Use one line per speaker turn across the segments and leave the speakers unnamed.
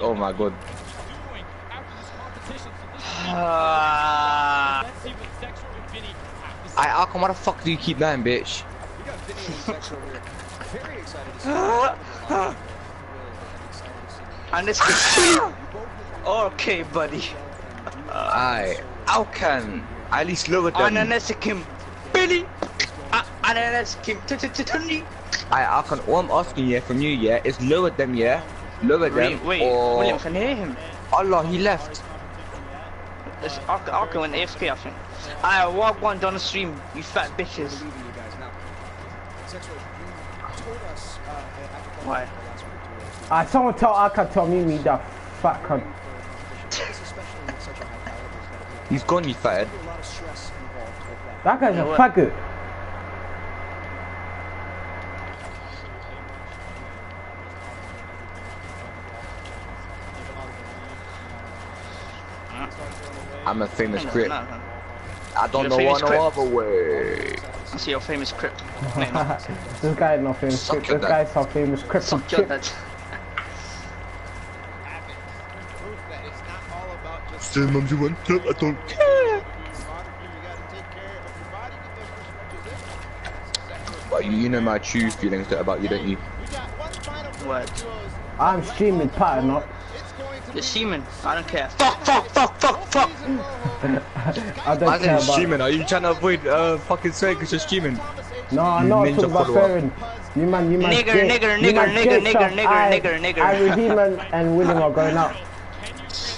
Oh my god. Alcon, why the fuck do you keep dying, bitch?
And it's okay, buddy.
Alcon, at least lower them.
Ananesikim, Billy. Ananesikim, Tony.
Alcon, all I'm asking you from you, yeah, is lower them, yeah? Lower them.
Wait,
or...
William, can you hear him?
Allah, he left.
It's Arco and AFK, I think. I walk one down the stream, you fat bitches. Why?
Someone tell Arca tell me that fat cunt.
He's gone, you fathead.
That guy's a faggot.
I'm a famous crip.
No.
I don't know one other way.
I see your famous crip.
This guy is not famous crip. This guy's our famous crip.
Suck your dad.
Still, mum, you want to? I don't care. Well, you know my true feelings about you, don't you?
What?
I'm streaming, pattern up.
You're streaming. I don't care. Fuck.
I don't care about
streaming. Are you trying to avoid fucking swear because you're streaming?
No, I'm not talking about swearing. You man,
nigger.
I, Raheem and William are going out.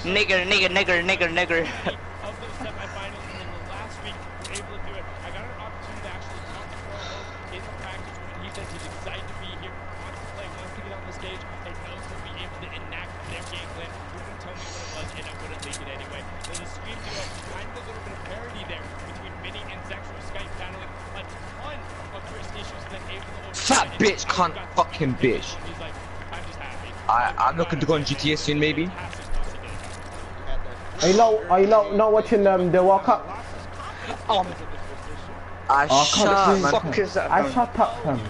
Nigger.
Fat bitch, cunt, fucking bitch. I'm looking to go on GTA soon, maybe.
Are you not watching the World Cup?
Shut up, man.
Fuck is that?
I shut up, fam.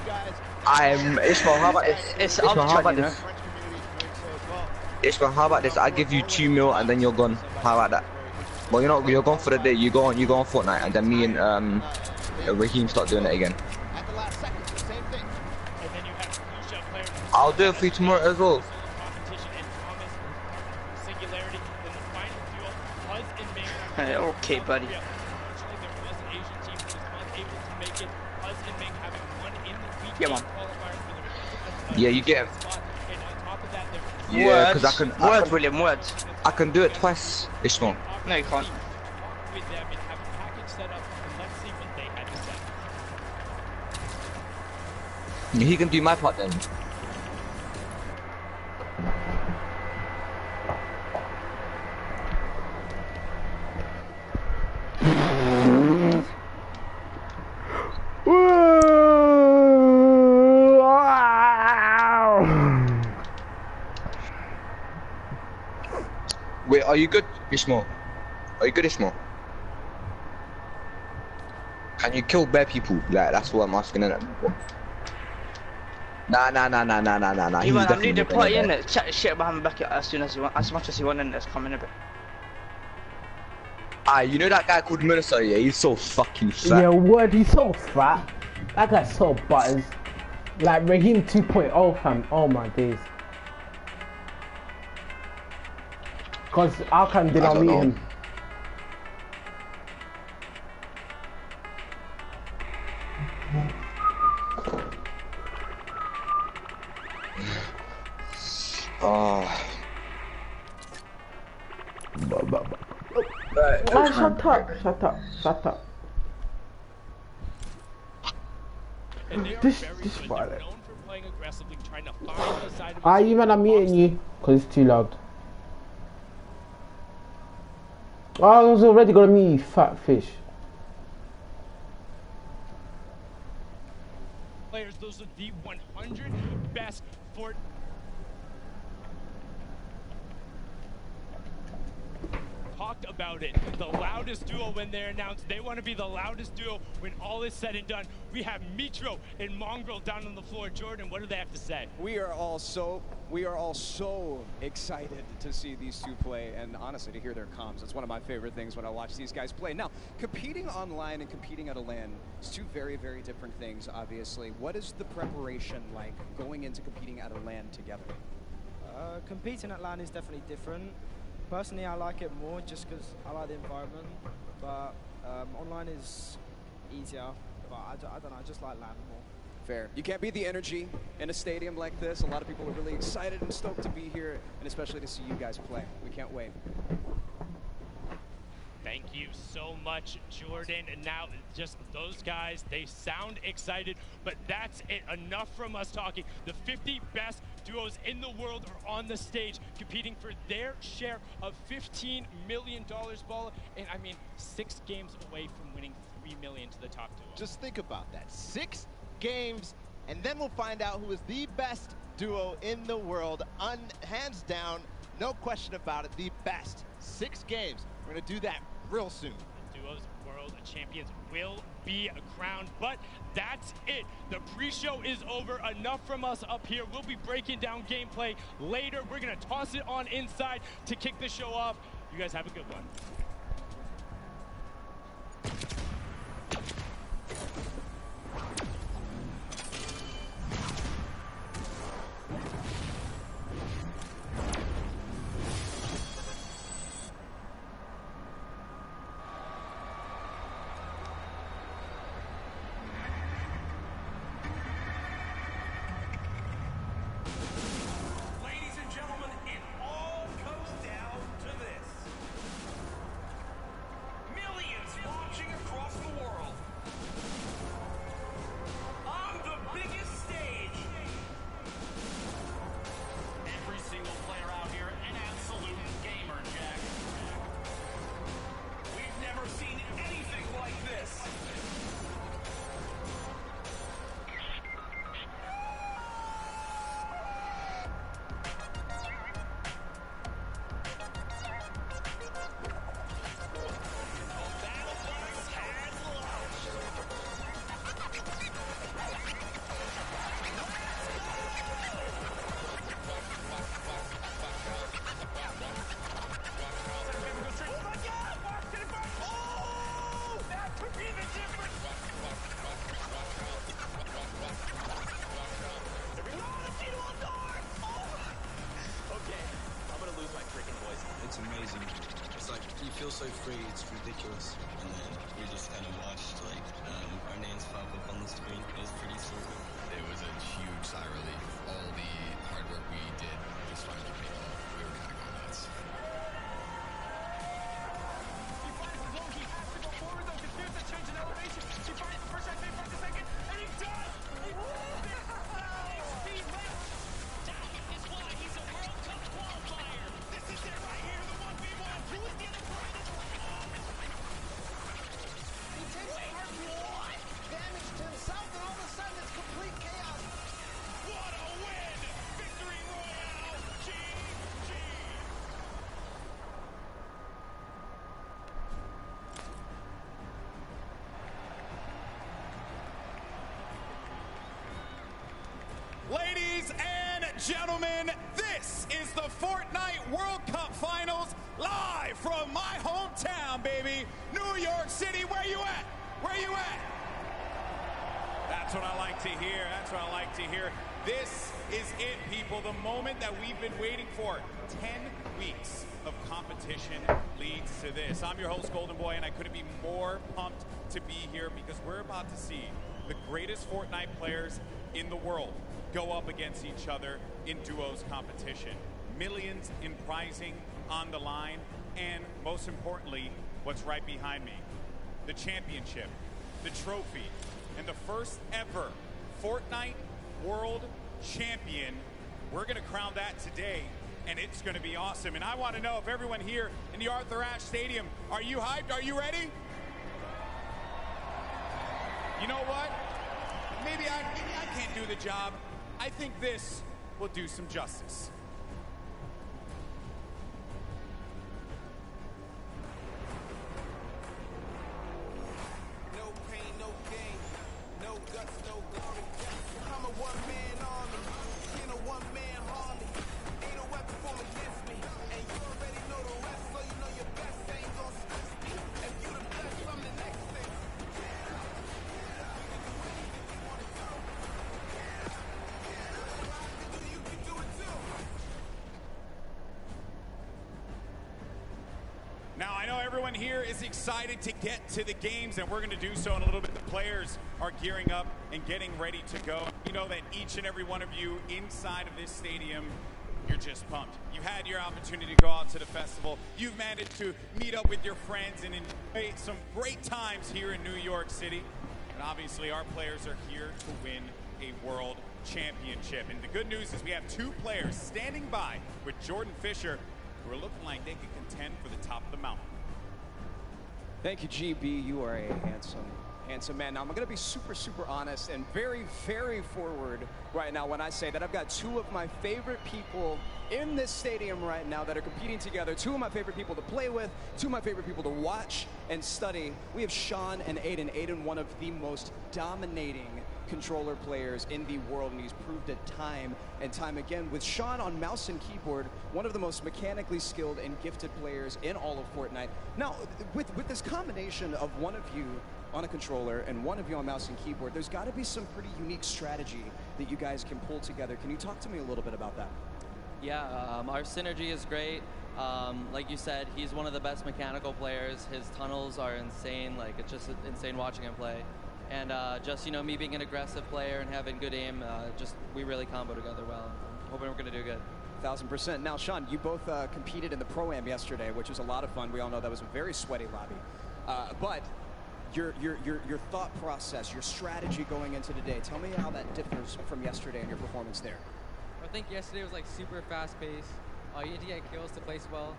Ishmael, how about this?
It's
Ishmael, how about
you
this? Ishmael, how about this? I give you 2 mil and then you're gone. How about that? Well, you're gone for the day. You go on Fortnite, and then me and Raheem start doing it again. I'll do it for you tomorrow as well.
Okay, buddy. Yeah, man.
Yeah, you get him. Yeah, because
William, words.
I can do it twice, Ishmael.
No, you can't.
He can do my part then. Wait, are you good, Ishmael? Are you good, Ishmael? Can you kill bare people? Like, that's what I'm asking, innit? Nah.
You man, I'm leading the party, innit? Chat shit behind my back as soon as you want, as much as you want, innit? It's coming a bit.
You know that guy called Melissa? Yeah, he's so fucking fat.
Yeah, word, he's so fat. That guy's so butters. Like Raheem 2.0, fam. Oh my days. Cause Alcon did not meet him. Shut up. This violent. Even I'm muting you, cause it's too loud. I was already gonna meet you, fat fish.
Players, those are the 100 best for. Talk talked about it. The loudest duo when they're announced. They want to be the loudest duo when all is said and done. We have Mitro and Mongrel down on the floor. Jordan, what do they have to say?
We are all so excited to see these two play, and honestly to hear their comms. It's one of my favorite things when I watch these guys play. Now, competing online and competing at a LAN is two very, very different things, obviously. What is the preparation like going into competing at a LAN together?
Competing at LAN is definitely different. Personally, I like it more just because I like the environment, but online is easier, but I don't know, I just like LAN more.
Fair. You can't beat the energy in a stadium like this. A lot of people are really excited and stoked to be here, and especially to see you guys play. We can't wait.
Thank you so much, Jordan. And now just those guys, they sound excited, but that's it. Enough from us talking. The 50 best duos in the world are on the stage competing for their share of $15 million, Balla. And I mean, 6 games away from winning $3 million to the top duo.
Just think about that. 6 games, and then we'll find out who is the best duo in the world. Hands down, no question about it, the best. 6 games. We're going to do that real soon.
The duos world champions will be crowned, but that's it. The pre-show is over. Enough from us up here. We'll be breaking down gameplay later. We're going to toss it on inside to kick the show off. You guys have a good one.
It's amazing. It's like, you feel so free, it's ridiculous. And then we just kind of watched, like, our names pop up on the screen. It was pretty surreal.
It was a huge sigh of relief. All the hard work we did just finally paid off. We were kind of going nuts.
He finds the zone, he has to go forward though, confused the change in elevation. He finds the first shot, they find the second, and he does! Speed left! That is why he's a World Cup qualifier! This is it right here, the 1v1! Who is the other part of this?
He takes what? Damage to himself, and all of a sudden it's complete chaos.
What a win! Victory Royale! GG!
Ladies and gentlemen, this is the Fortnite World Cup Finals live from my hometown, baby. New York City, where you at? Where you at? That's what I like to hear. That's what I like to hear. This is it, people. The moment that we've been waiting for. 10 weeks of competition leads to this. I'm your host, Golden Boy, and I couldn't be more pumped to be here because we're about to see the greatest Fortnite players in the world go up against each other in duos competition. Millions in prizing on the line, and most importantly, what's right behind me, the championship, the trophy, and the first ever Fortnite World Champion. We're gonna crown that today, and it's gonna be awesome. And I wanna know if everyone here in the Arthur Ashe Stadium, are you hyped? Are you ready? You know what? Maybe I can't do the job. I think this will do some justice. everyone here is excited to get to the games, and we're going to do so in a little bit. The players are gearing up and getting ready to go. You know that each and every one of you inside of this stadium, you're just pumped. You had your opportunity to go out to the festival. You've managed to meet up with your friends and enjoy some great times here in New York City. And obviously our players are here to win a world championship. And the good news is we have 2 players standing by with Jordan Fisher who are looking like they can contend for the top of the mountain.
Thank you, GB. You are a handsome man. Now, I'm going to be super honest and very forward right now when I say that I've got 2 of my favorite people in this stadium right now that are competing together. 2 of my favorite people to play with, 2 of my favorite people to watch and study. We have Sean and Aiden. Aiden, one of the most dominating controller players in the world, and he's proved it time and time again. With Sean on mouse and keyboard, one of the most mechanically skilled and gifted players in all of Fortnite. Now, with this combination of one of you on a controller and one of you on mouse and keyboard, there's got to be some pretty unique strategy that you guys can pull together. Can you talk to me a little bit about that?
Yeah, our synergy is great. Like you said, he's one of the best mechanical players. His tunnels are insane. Like, it's just insane watching him play. And just, you know, me being an aggressive player and having good aim, we really combo together well. I'm hoping we're going to do good.
1000%. Now, Sean, you both competed in the Pro-Am yesterday, which was a lot of fun. We all know that was a very sweaty lobby. But your thought process, your strategy going into today, tell me how that differs from yesterday and your performance there.
I think yesterday was like super fast paced. You had to get kills to place well.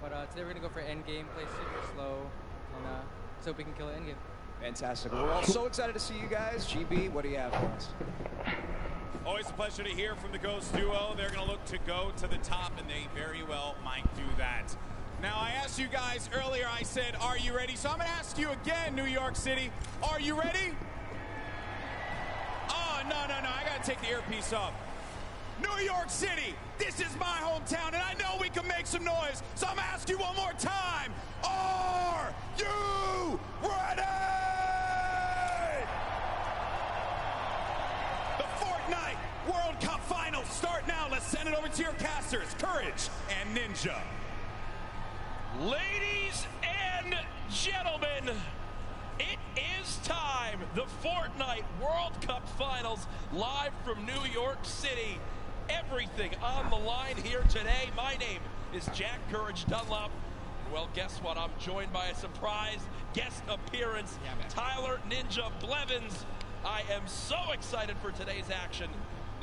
But today we're going to go for end game, play super slow, and so we can kill it end game.
Fantastic. We're all so excited to see you guys. GB, what do you have for us?
Always a pleasure to hear from the Ghost duo. They're going to look to go to the top, and they very well might do that. Now, I asked you guys earlier, I said, are you ready? So I'm going to ask you again, New York City. Are you ready? Oh, no. I got to take the earpiece off. New York City, this is my hometown, and I know we can make some noise. So I'm going to ask you one more time. Are you ready? The Fortnite World Cup Finals start now. Let's send it over to your casters, Courage and Ninja.
Ladies and gentlemen, it is time. The Fortnite World Cup Finals live from New York City. Everything on the line here today. My name is Jack Courage Dunlop. Well, guess what? I'm joined by a surprise guest appearance, Tyler Ninja Blevins. I am so excited for today's action.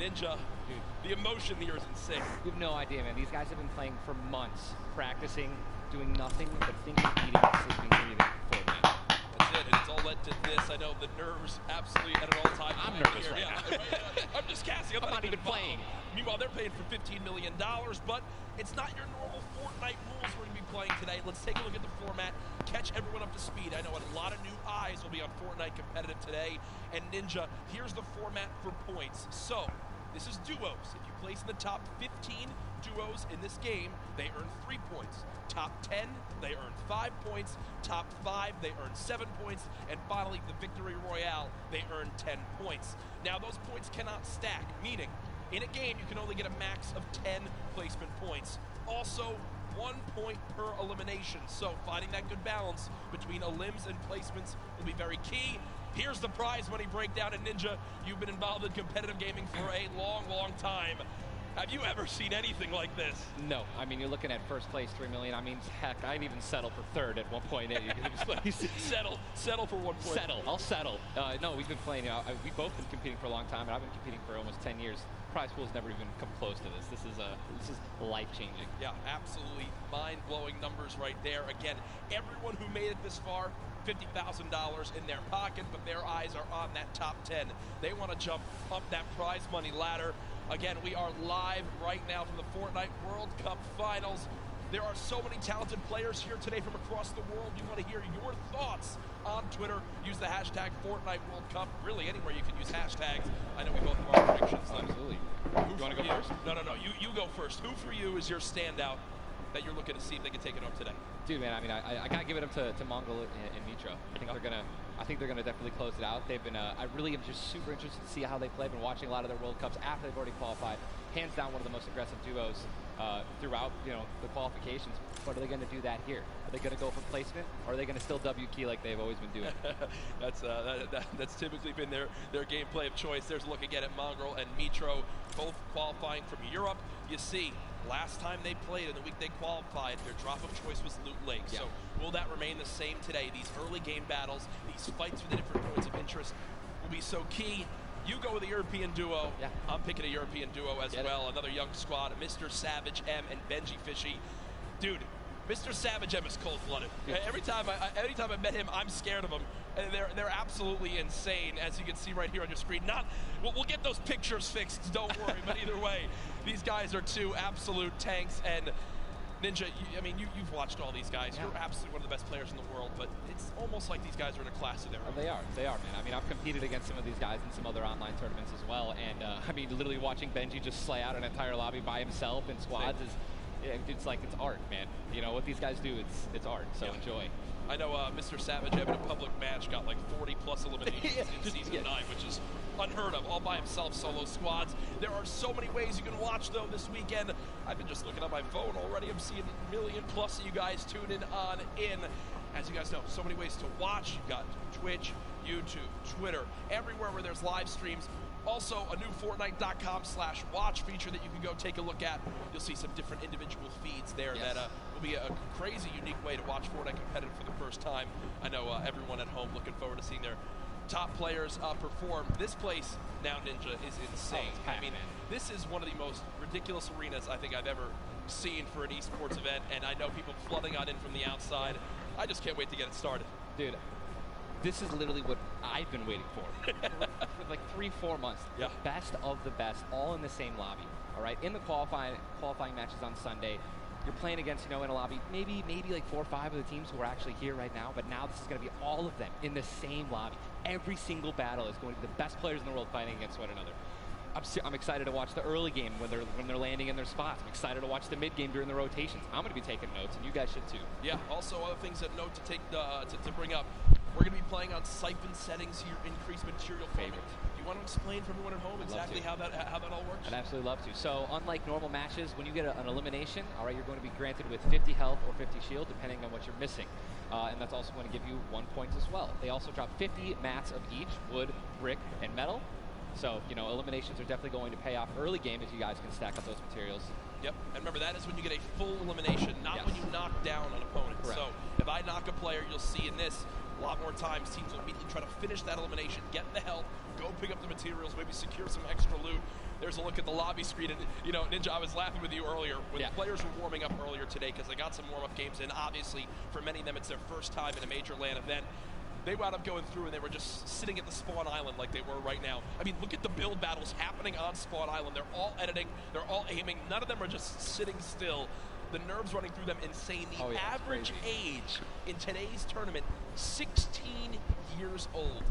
Ninja, dude, the emotion here is insane.
You have no idea, man. These guys have been playing for months, practicing, doing nothing but thinking, eating, sleeping, breathing Fortnite.
That's it, and it's all led to this. I know the nerves absolutely at an all-time high.
I'm nervous
here.
right now.
I'm just casting.
I'm not even playing.
Meanwhile, they're paying for $15 million, but it's not your normal Fortnite rules we're going to be playing today. Let's take a look at the format, catch everyone up to speed. I know a lot of new eyes will be on Fortnite competitive today. And Ninja, here's the format for points. So, this is duos. If you place in the top 15 duos in this game, they earn 3 points. Top 10, they earn 5 points. Top 5, they earn 7 points. And finally, the Victory Royale, they earn 10 points. Now, those points cannot stack, meaning in a game, you can only get a max of 10 placement points. Also, 1 point per elimination. So, finding that good balance between elims and placements will be very key. Here's the prize money breakdown. And Ninja, you've been involved in competitive gaming for a long time. Have you ever seen anything like this?
No. I mean, you're looking at first place, $3 million. I mean, heck, I'd even settle for third at 1.8.
settle for 1.8.
Settle. I'll settle. No, we've been playing. We've both been competing for a long time, and I've been competing for almost 10 years. Prize pool's never even come close to this. This is life-changing.
Yeah, absolutely mind-blowing numbers right there. Again, everyone who made it this far, $50,000 in their pocket, but their eyes are on that top 10. They want to jump up that prize money ladder. Again, we are live right now from the Fortnite World Cup Finals. There are so many talented players here today from across the world. We want to hear your thoughts on Twitter. Use the hashtag Fortnite World Cup. Really, anywhere you can use hashtags. I know we both have our predictions.
Absolutely.
You want to go first? No. You go first. Who for you is your standout that you're looking to see if they can take it home today?
Dude, man, I mean, I gotta give it up to Mongol and Mitro. I think they're gonna definitely close it out. They've been, I really am just super interested to see how they play. I've been watching a lot of their World Cups after they've already qualified. Hands down, one of the most aggressive duos throughout, the qualifications. But are they gonna do that here? Are they gonna go for placement, or are they gonna still W key like they've always been doing?
That's typically been their gameplay of choice. There's a look again at Mongrel and Mitro, both qualifying from Europe. You see, last time they played in the week they qualified, their drop of choice was Loot Lake.
Yeah.
So will that remain the same today? These early game battles, these fights for the different points of interest will be so key. You go with a European duo.
Yeah.
I'm picking a European duo as well. Another young squad, Mr. Savage M and Benji Fishy. Dude, Mr. Savage M is cold-blooded. Every time I met him, I'm scared of him. And they're absolutely insane, as you can see right here on your screen. We'll get those pictures fixed, don't worry. But either way, these guys are two absolute tanks. And Ninja, you've watched all these guys.
Yeah.
You're absolutely one of the best players in the world, but it's almost like these guys are in a class of their own.
They are, man. I mean, I've competed against some of these guys in some other online tournaments as well, and literally watching Benji just slay out an entire lobby by himself in squads it's like it's art, man. What these guys do, it's art. So enjoy.
I know Mr. Savage having a public match got like 40+ eliminations in Season 9, which is unheard of, all by himself, solo squads. There are so many ways you can watch, though, this weekend. I've been just looking at my phone already. I'm seeing a million+ of you guys tuning in. As you guys know, so many ways to watch. You've got Twitch, YouTube, Twitter, everywhere where there's live streams. Also, a new Fortnite.com/watch feature that you can go take a look at. You'll see some different individual feeds there that will be a crazy, unique way to watch Fortnite competitive for the first time. I know everyone at home looking forward to seeing their top players perform. This place now, Ninja, is insane. This is one of the most ridiculous arenas I think I've ever seen for an esports event, and I know people flooding on in from the outside. I just can't wait to get it started.
Dude, this is literally what I've been waiting for like 3-4 months.
Yeah.
The best of the best, all in the same lobby. All right, in the qualifying matches on Sunday, you're playing against, in a lobby, maybe like 4 or 5 of the teams who are actually here right now, but now this is going to be all of them in the same lobby. Every single battle is going to be the best players in the world fighting against one another. I'm excited to watch the early game when they're landing in their spots. I'm excited to watch the mid game during the rotations. I'm going to be taking notes, and you guys should too.
Yeah. Also, other things that note to take to bring up. We're going to be playing on siphon settings here, increased material favorite. Do you want to explain for everyone at home exactly how that all works?
I'd absolutely love to. So, unlike normal matches, when you get an elimination, all right, you're going to be granted with 50 health or 50 shield, depending on what you're missing. And that's also going to give you 1 point as well. They also drop 50 mats of each, wood, brick, and metal. So, eliminations are definitely going to pay off early game as you guys can stack up those materials.
Yep, and remember, that is when you get a full elimination, not when you knock down an opponent.
Correct.
So, if I knock a player, you'll see in this, a lot more times teams will immediately try to finish that elimination, get the health, go pick up the materials, maybe secure some extra loot. There's a look at the lobby screen, and Ninja, I was laughing with you earlier when the players were warming up earlier today because they got some warm-up games in. Obviously, for many of them, it's their first time in a major LAN event. They wound up going through and they were just sitting at the spawn island like they were right now. I mean, look at the build battles happening on spawn island. They're all editing, they're all aiming. None of them are just sitting still. The nerves running through them insane. The average age in today's tournament, 16 years old.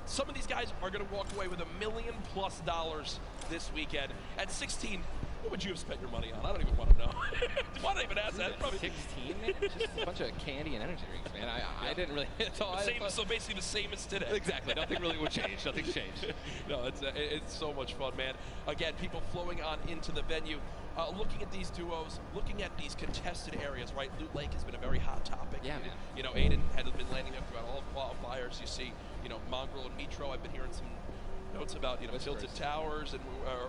Some of these guys are going to walk away with $1 million+ this weekend. At 16, what would you have spent your money on? I don't even want to know. Why not even ask that? Probably
16, man? Just a bunch of candy and energy drinks, man. I didn't really.
So basically the same as today.
Exactly. Nothing really would change. Nothing's changed.
No, it's so much fun, man. Again, people flowing on into the venue, looking at these duos, looking at these contested areas, right? Loot Lake has been a very hot topic.
Yeah, man.
Aiden had been landing up throughout all qualifiers. You see, Mongrel and Mitro. I've been hearing some notes about Tilted Towers and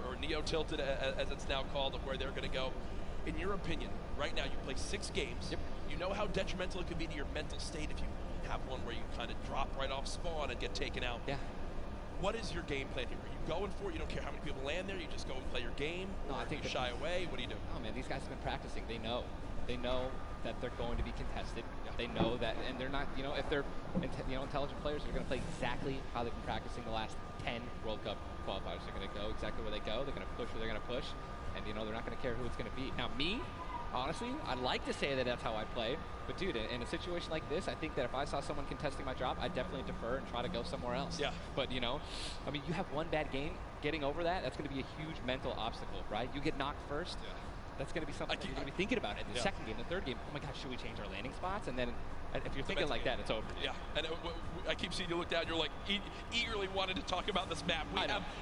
or Neo Tilted as it's now called, of where they're going to go. In your opinion, right now you play 6 games.
Yep.
You know how detrimental it could be to your mental state if you have one where you kind of drop right off spawn and get taken out.
Yeah.
What is your game plan here? Are you going for it? You don't care how many people land there? You just go and play your game?
No,
or
I think
you shy away? What do you do?
Oh man, these guys have been practicing. They know that they're going to be contested. They know that, and they're not. If they're intelligent players, they're going to play exactly how they've been practicing the last 10 World Cup qualifiers. They're going to go exactly where they go. They're going to push where they're going to push, and they're not going to care who it's going to be. Now, me, honestly, I'd like to say that that's how I play, but dude, in a situation like this, I think that if I saw someone contesting my drop, I'd definitely defer and try to go somewhere else.
Yeah.
But you have one bad game. Getting over that's going to be a huge mental obstacle, right? You get knocked first.
Yeah.
that's going to be something that you're going to be thinking about in the second game, the third game. Oh my God, should we change our landing spots? And then if you're thinking like that, it's over.
Yeah, and I keep seeing you look down. You're like eagerly wanting to talk about this map.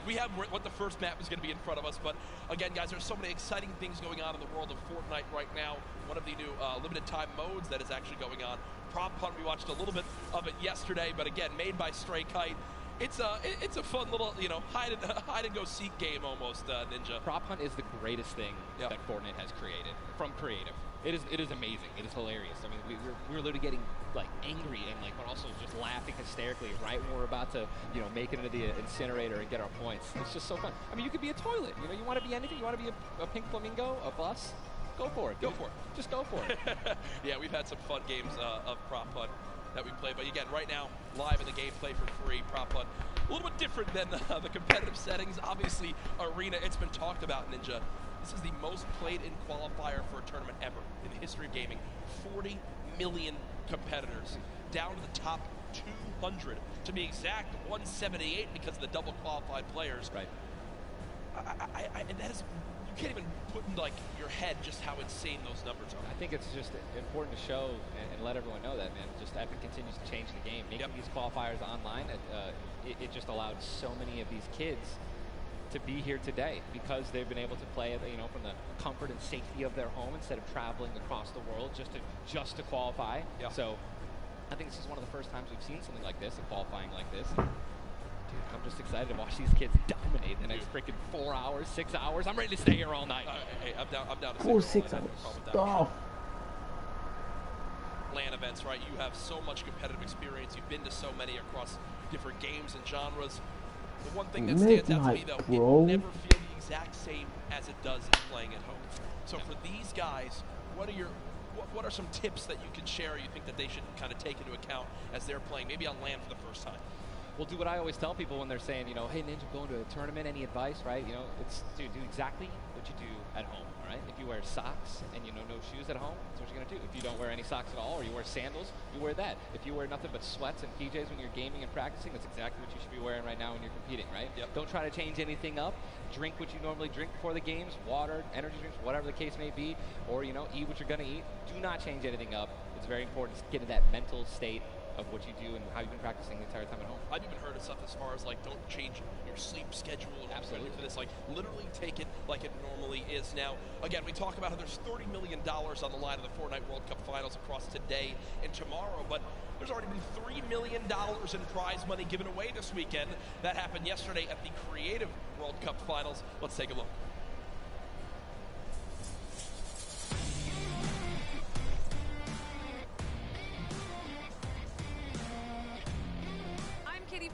We have what the first map is going to be in front of us. But again, guys, there's so many exciting things going on in the world of Fortnite right now. One of the new limited time modes that is actually going on. Prop Hunt, we watched a little bit of it yesterday, but again, made by Stray Kite. It's a fun little, hide and go seek game almost, Ninja.
Prop Hunt is the greatest thing that Fortnite has created from creative. It is amazing. It is hilarious. I mean, we were literally getting like angry and but also just laughing hysterically right when we're about to make it into the incinerator and get our points. It's just so fun. I mean, you could be a toilet. You want to be anything. You want to be a pink flamingo, a bus. Go for it. Go for it. Just go for it.
Yeah, we've had some fun games of Prop Hunt that we play. But again, right now, live in the gameplay for free, Prop Hunt. A little bit different than the competitive settings. Obviously, Arena, it's been talked about, Ninja. This is the most played in qualifier for a tournament ever in the history of gaming. 40 million competitors, down to the top 200. To be exact, 178 because of the double qualified players.
Right.
And that is... You can't even put in your head just how insane those numbers are.
I think it's just important to show and let everyone know that, man. Just Epic continues to change the game, making these qualifiers online. It just allowed so many of these kids to be here today because they've been able to play it, from the comfort and safety of their home instead of traveling across the world just to qualify.
Yeah.
So I think this is one of the first times we've seen something like this, a qualifying like this. Dude, I'm just excited to watch these kids dominate the next freaking 4 hours, 6 hours. I'm ready to stay here all night.
Hey, I'm down to
6 hours. Stop.
LAN events, right? You have so much competitive experience. You've been to so many across different games and genres. The one thing that stands out to me, though, it will never feel the exact same as it does playing at home. So for these guys, what are some tips that you can share? You think that they should kind of take into account as they're playing, maybe on LAN for the first time?
Well, do what I always tell people when they're saying, hey, Ninja, going to a tournament, any advice, right? It's, dude, do exactly what you do at home, all right? If you wear socks and, no shoes at home, that's what you're going to do. If you don't wear any socks at all or you wear sandals, you wear that. If you wear nothing but sweats and PJs when you're gaming and practicing, that's exactly what you should be wearing right now when you're competing, right?
Yep.
Don't try to change anything up. Drink what you normally drink before the games, water, energy drinks, whatever the case may be, or, eat what you're going to eat. Do not change anything up. It's very important to get in that mental state of what you do and how you've been practicing the entire time at home.
I've even heard of stuff as far as don't change your sleep schedule
Absolutely.
For this. Literally take it like it normally is. Now, again, we talk about how there's $30 million on the line of the Fortnite World Cup Finals across today and tomorrow, but there's already been $3 million in prize money given away this weekend. That happened yesterday at the Creative World Cup Finals. Let's take a look.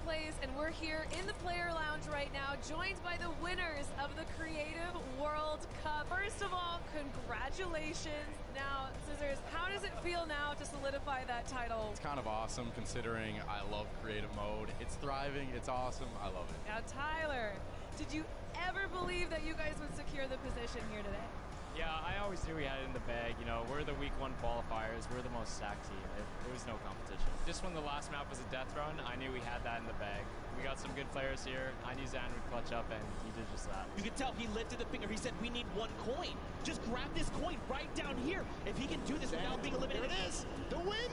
Plays, and we're here in the player lounge right now, joined by the winners of the Creative World Cup. First of all, congratulations. Now, Scissors, how does it feel now to solidify that title?
It's kind of awesome considering I love creative mode. It's thriving, it's awesome, I love it.
Now, Tyler, did you ever believe that you guys would secure the position here today?
Yeah, I always knew we had it in the bag. We're the week 1 qualifiers. We're the most stacked team. There was no competition. Just when the last map was a death run, I knew we had that in the bag. We got some good players here. I knew Zan would clutch up, and he did just that.
You could tell he lifted the finger. He said, we need 1 coin. Just grab this coin right down here. If he can do this without being eliminated.
There it is. The win.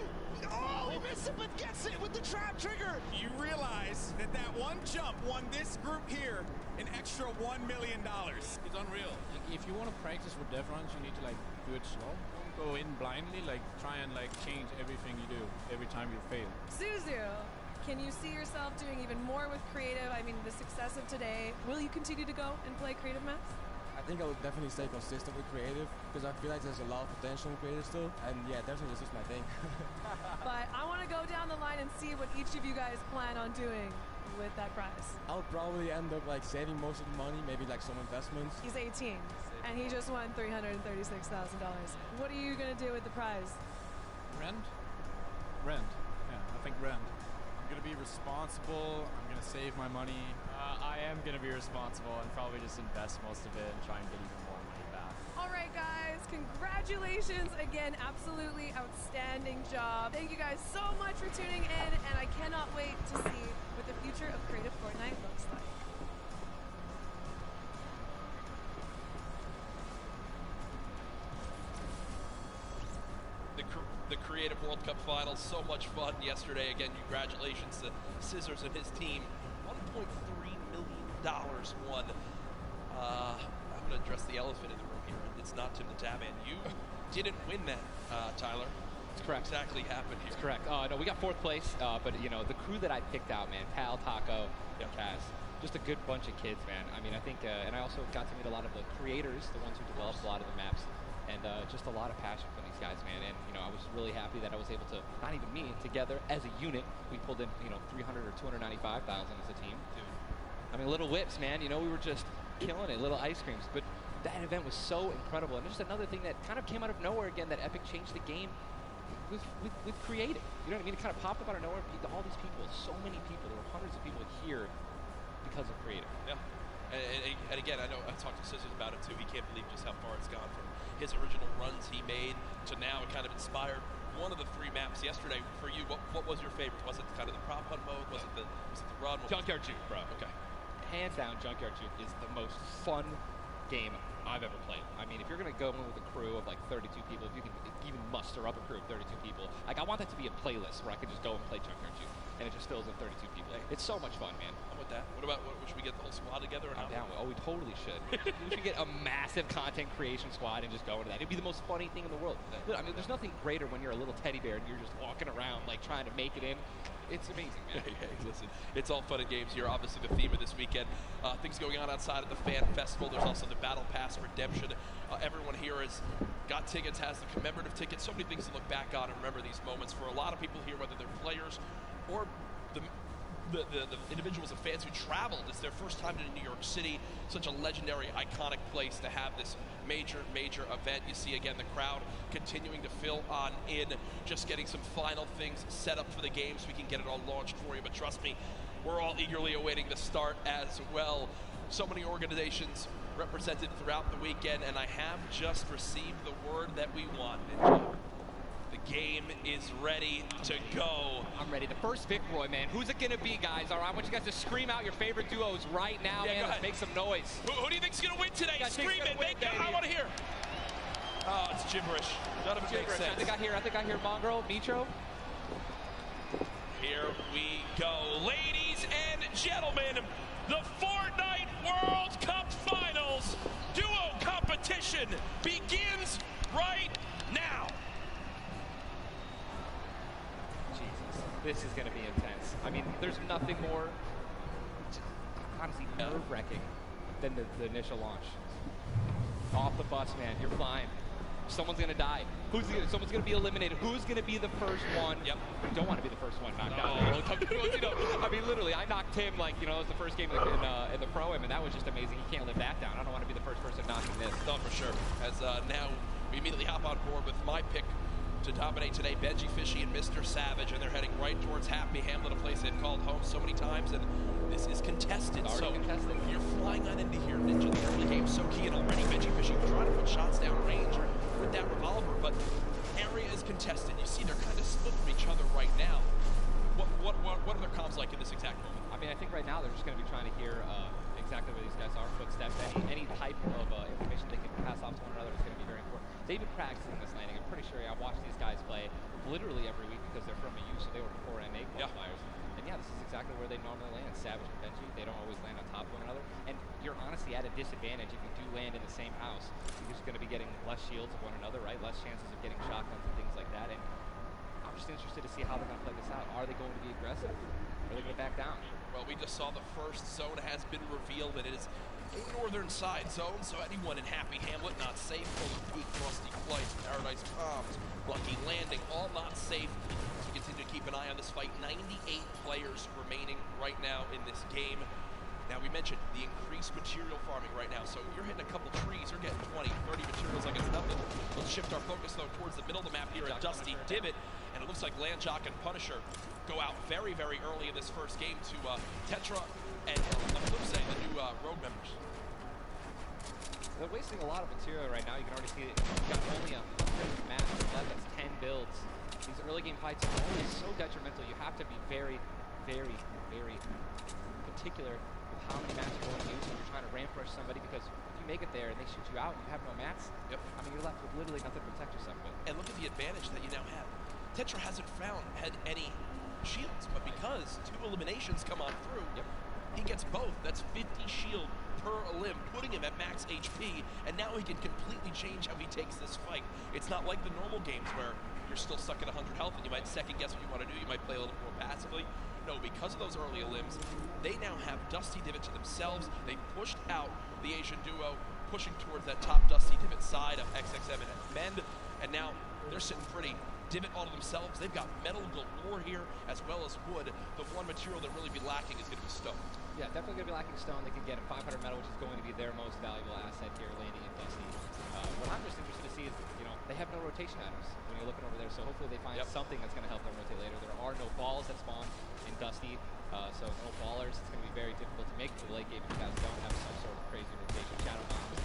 Oh, he missed it, but gets it with the trap trigger.
You realize that one jump won this group here an extra $1 million. It's unreal.
If you want to practice with death runs, you need to do it slow. Don't go in blindly. Try and change everything you do every time you fail.
Suzu, can you see yourself doing even more with creative? I mean, the success of today. Will you continue to go and play creative maps?
I think I would definitely stay consistent with creative because I feel like there's a lot of potential in creative still, and yeah, definitely this is my thing.
But I want to go down the line and see what each of you guys plan on doing with that prize.
I'll probably end up saving most of the money, maybe some investments.
He's 18, and he just won $336,000. What are you gonna do with the prize?
Rent. Yeah, I think rent. I'm gonna be responsible. I'm gonna save my money.
I am going to be responsible and probably just invest most of it and try and get even more money back.
All right, guys, congratulations again. Absolutely outstanding job. Thank you guys so much for tuning in, and I cannot wait to see what the future of Creative Fortnite looks like.
the Creative World Cup Finals. So much fun yesterday. Again, congratulations to Scissors and his team. $1.3 million won. I'm going to address the elephant in the room here. It's not Tim the Tatman. You didn't win that, Tyler.
That's correct.
What exactly happened here?
That's correct. No, we got 4th place, but you know, the crew that I picked out, man, Pal, Taco, Chaz, just a good bunch of kids, man. I mean, I think, and I also got to meet a lot of the creators, the ones who developed a lot of the maps, and just a lot of passion from these guys, man. And you know, I was really happy that I was able to, not even me, together as a unit, we pulled in, you know, 300 or 295,000 as a team. Dude. I mean, little whips, man. You know, we were just killing it, little ice creams. But that event was so incredible, and just another thing that kind of came out of nowhere again. That Epic changed the game with creative. You know what I mean? It kind of popped up out of nowhere. All these people, so many people. There were hundreds of people here because of creative.
Yeah. And again, I know I talked to Scissors about it too. He can't believe just how far it's gone from his original runs he made to now. It kind of inspired one of the 3 maps yesterday. For you, what was your favorite? Was it kind of the prop hunt mode? Was it the run?
Junkyard Juke, bro.
Okay.
Hands down, Junkyard Juke is the most fun game I've ever played. I mean, if you're going to go in with a crew of like 32 people, if you can even muster up a crew of 32 people, like I want that to be a playlist where I can just go and play Junkyard Juke, and it just fills in 32 people. It's so much fun, man.
I'm with that. What about, should we get the whole squad together? Or
I'm down. Oh, we totally should. We should get a massive content creation squad and just go into that. It'd be the most funny thing in the world. I mean, there's nothing greater when you're a little teddy bear and you're just walking around like trying to make it in. It's amazing, man.
Hey, listen, it's all fun and games here. Obviously, the theme of this weekend. Things going on outside of the Fan Festival. There's also the Battle Pass redemption. Everyone here has got tickets, has the commemorative tickets. So many things to look back on and remember these moments. For a lot of people here, whether they're players or the individuals and fans who traveled, it's their first time to New York City. Such a legendary, iconic place to have this major event. You see again the crowd continuing to fill on in, just getting some final things set up for the game so we can get it all launched for you. But trust me, we're all eagerly awaiting the start as well. So many organizations represented throughout the weekend, and I have just received the word that we want, Ninja. The game is ready to go.
I'm ready. The first Vic Roy, man. Who's it going to be, guys? All right, I want you guys to scream out your favorite duos right now, man. Let's make some noise.
Who do you think's going to win today? Scream it. I want to hear. Oh, it's gibberish. None of it makes sense.
I think I hear Mongrel, Mitro.
Here we go. Ladies and gentlemen, the Fortnite World Cup Finals duo competition begins right now.
This is going to be intense. I mean, there's nothing more, honestly, nerve-wracking than the initial launch. Off the bus, man. You're flying. Someone's going to die. Someone's going to be eliminated. Who's going to be the first one?
Yep.
You don't want to be the first one knocked out. I mean, literally, I knocked him like, you know, it was the first game in the Pro-Am, and that was just amazing. You can't live that down. I don't want to be the first person knocking this.
No, for sure. As now we immediately hop on board with my pick to dominate today, Benji Fishy and Mr. Savage, and they're heading right towards Happy Hamlet, a place they've called home so many times, and this is contested.
Contested.
You're flying on into here, Ninja. The early game's so key, and already Benji Fishy trying to put shots down range with that revolver, but area is contested. You see they're kind of split from each other right now. What are their comms like in this exact moment?
I mean, I think right now they're just going to be trying to hear exactly where these guys are, footsteps, any type of information they can pass off to one another is going to be very important. They've been practicing this landing. I'm pretty sure I've watched these guys play literally every week because they're from EU, so they were before NA qualifiers. And yeah, this is exactly where they normally land. Savage and Benji, they don't always land on top of one another. And you're honestly at a disadvantage if you do land in the same house. You're just going to be getting less shields of one another, right? Less chances of getting shotguns and things like that. And I'm just interested to see how they're going to play this out. Are they going to be aggressive? Or are they going to back down?
Well, we just saw the first zone has been revealed, and it is a northern side zone, so anyone in Happy Hamlet not safe. Polar Peak, Frosty Flight, Paradise Palms, Lucky Landing, all not safe. So we continue to keep an eye on this fight. 98 players remaining right now in this game. Now, we mentioned the increased material farming right now, so you're hitting a couple trees, you're getting 20, 30 materials like it's nothing. Let's shift our focus, though, towards the middle of the map here at Dusty Divot, and it looks like Landjock and Punisher go out very, very early in this first game to Tetra and Eclipse, the new road members.
They're wasting a lot of material right now. You can already see it. You've got only 100 maps left. That's 10 builds. These early game fights are always so detrimental. You have to be very, very, very particular with how many mats you're going to use when you're trying to ramp rush somebody, because if you make it there and they shoot you out and you have no mats, I mean, you're left with literally nothing to protect yourself with.
And look at the advantage that you now have. Tetra hasn't had any shields, but because 2 eliminations come on through, he gets both. That's 50 shield per elim, putting him at max HP, and now he can completely change how he takes this fight. It's not like the normal games where you're still stuck at 100 health and you might second guess what you want to do. You might play a little more passively. No, because of those early elims, they now have Dusty Divot to themselves. They pushed out the Asian duo, pushing towards that top Dusty Divot side of XXM and Mend, and now they're sitting pretty. Divot all to themselves. They've got metal galore here, as well as wood. The one material that really be lacking is going to be stone.
Yeah, definitely going to be lacking stone. They can get a 500 metal, which is going to be their most valuable asset here, landing in Dusty. What I'm just interested to see is, you know, they have no rotation items when you're looking over there, so hopefully they find something that's going to help them rotate later. There are no balls that spawn in Dusty, so no ballers. It's going to be very difficult to make it to the late game if you guys don't have some sort of crazy rotation. Shadow Bombs.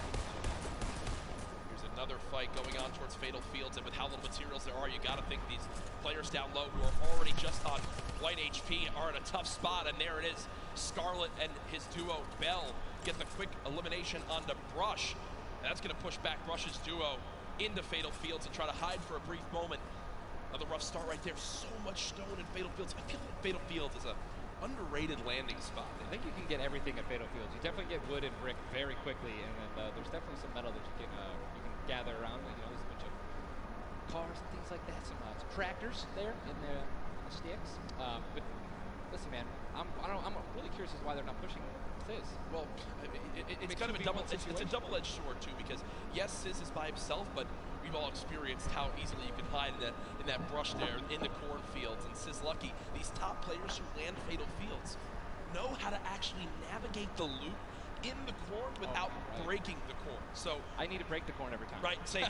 Another fight going on towards Fatal Fields, and with how little materials there are, you got to think these players down low who are already just on white HP are in a tough spot, and there it is. Scarlet and his duo, Bell, get the quick elimination onto Brush. And that's going to push back Brush's duo into Fatal Fields and try to hide for a brief moment. Another rough start right there. So much stone in Fatal Fields. I feel like Fatal Fields is a underrated landing spot.
I think you can get everything at Fatal Fields. You definitely get wood and brick very quickly, and then there's definitely some metal that you can gather around. You know, there's a bunch of cars and things like that. Some tractors there in the sticks. But listen, man, I'm really curious as to why they're not pushing Sizz.
Well, it's kind of a double-edged sword too, because yes, Sizz is by himself, but we've all experienced how easily you can hide in that brush there in the cornfields. And Sizzlucky, these top players who land Fatal Fields, know how to actually navigate the loop in the corn without breaking the corn. So
I need to break the corn every time.
Right, same.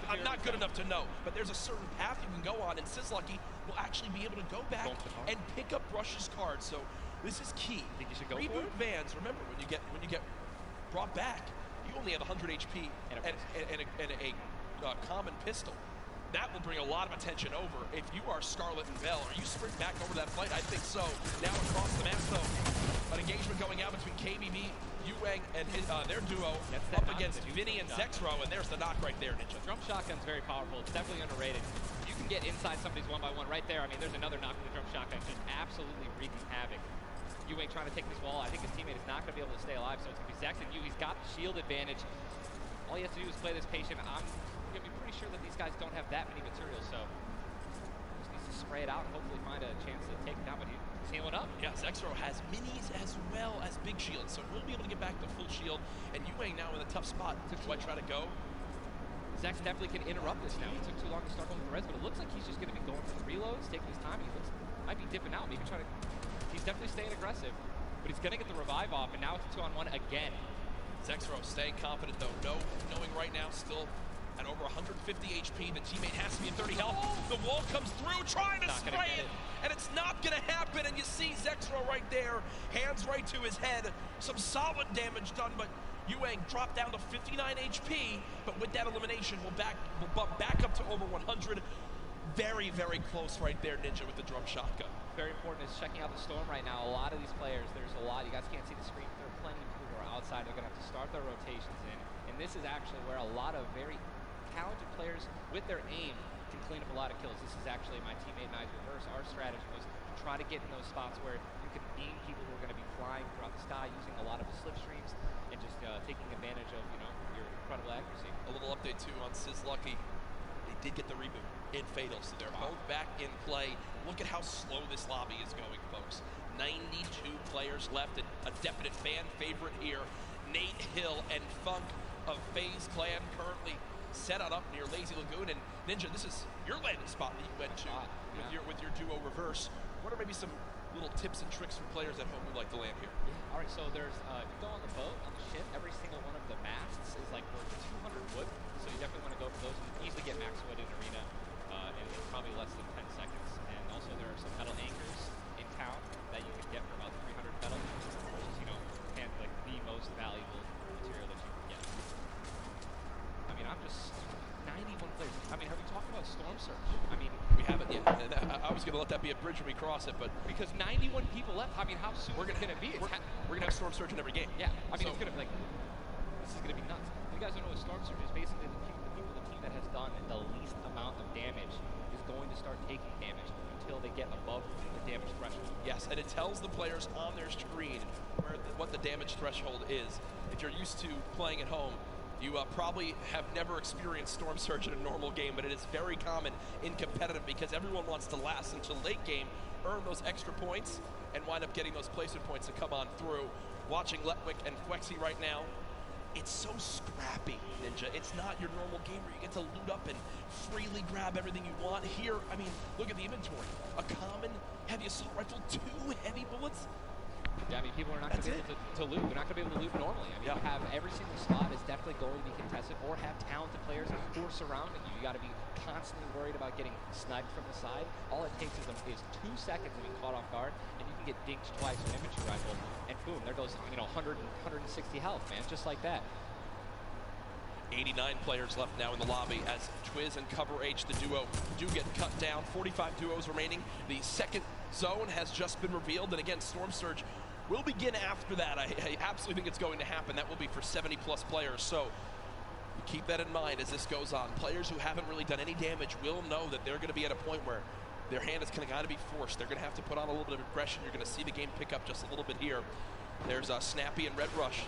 I'm not good enough to know, but there's a certain path you can go on, and Sizzlucky will actually be able to go back and pick up Brush's cards. So this is key.
Think you should go
Reboot Vans. Remember, when you get brought back, you only have 100 HP and a common pistol. That will bring a lot of attention over. If you are Scarlet and Bell, are you sprint back over that fight? I think so. Now across the map, though, an engagement going out between KBB, Yuang, and their duo up against Vinny and Zexro, and there's the knock right there, Ninja.
Drum shotgun's very powerful. It's definitely underrated. You can get inside somebody's one-by-one right there. I mean, there's another knock with the drum shotgun, just absolutely wreaking havoc. Yuang trying to take this wall. I think his teammate is not going to be able to stay alive, so it's going to be Zex and Yu. He's got the shield advantage. All he has to do is play this patient. I'm going to be pretty sure that these guys don't have that many materials, so just needs to spray it out and hopefully find a chance to take it down, but he's healing up.
Yeah, Zexro has minis as well as big shields, so we'll be able to get back to full shield, and Yuang now in a tough spot. Do I try to go?
Zex definitely can interrupt this now. It took too long to start going for res, but it looks like he's just going to be going for the reloads, taking his time. He might be dipping out, maybe trying to... He's definitely staying aggressive, but he's going to get the revive off, and now it's a 2-on-1 again.
Zexro staying confident, though, knowing right now still at over 150 HP, the teammate has to be at 30 health. The wall comes through, trying to spray it, and it's not going to happen, and you see Zexro right there, hands right to his head. Some solid damage done, but Yuang dropped down to 59 HP, but with that elimination, we'll bump back up to over 100. Very, very close right there, Ninja, with the drum shotgun.
Very important is checking out the storm right now. A lot of these players, there's a lot. You guys can't see the screen. There are plenty of people who are outside. They're going to have to start their rotations in. And this is actually where a lot of very talented players with their aim can clean up a lot of kills. This is actually my teammate and I's reverse. Our strategy was to try to get in those spots where you can beam people who are going to be flying throughout the sky using a lot of the slipstreams and just taking advantage of, you know, your incredible accuracy.
A little update, too, on Sizzlucky. They did get the reboot in Fatal, so they're both back in play. Look at how slow this lobby is going, folks. 92 players left, and a definite fan favorite here. Nate Hill and Funk of FaZe Clan currently set up near Lazy Lagoon. And Ninja, this is your landing spot that you went to with your duo reverse. What are maybe some little tips and tricks for players at home who like to land here?
Yeah. All right, so there's, you go on the boat, on the ship, every single one of the masts is like worth 200 wood, so you definitely want to go for those. You can easily get max wood in Arena in probably less than 10 seconds. And also there are some metal anchors in town that you can get for about 300 metal, which is, you know, like the most valuable material that you can get. I mean, I'm just 91 players. I mean, are we talking about Storm Surge. I mean,
we haven't yet. And I was going to let that be a bridge when we cross it, but
because 91 people left. I mean, how soon we're going to be?
We're going to have Storm Surge in every game.
Yeah, I mean, it's going to be like, this is going to be nuts. If you guys don't know what Storm Surge is, basically the team that has done the least amount of damage is going to start taking damage until they get above the damage threshold.
Yes, and it tells the players on their screen what the damage threshold is. If you're used to playing at home, you probably have never experienced Storm Surge in a normal game, but it is very common in competitive because everyone wants to last until late game, earn those extra points, and wind up getting those placement points to come on through. Watching Letwick and Quexy right now, it's so scrappy, Ninja. It's not your normal game where you get to loot up and freely grab everything you want. Here, I mean, look at the inventory. A common heavy assault rifle, 2 heavy bullets.
Yeah, I mean, people are not going to be able to loot. They're not going to be able to loot normally. I mean, you have every single slot is definitely going to be contested, or have talented players who are surrounding you. You got to be constantly worried about getting sniped from the side. All it takes is 2 seconds to be caught off guard, and you can get dinked twice with an infantry rifle, and boom, there goes 100 160 health, man, just like that.
89 players left now in the lobby as Twiz and Cover H, the duo, do get cut down. 45 duos remaining. The second zone has just been revealed, and again, Storm Surge will begin after that. I absolutely think it's going to happen. That will be for 70-plus players, so keep that in mind as this goes on. Players who haven't really done any damage will know that they're going to be at a point where their hand is kind of be forced. They're going to have to put on a little bit of aggression. You're going to see the game pick up just a little bit here. There's Snappy and Red Rush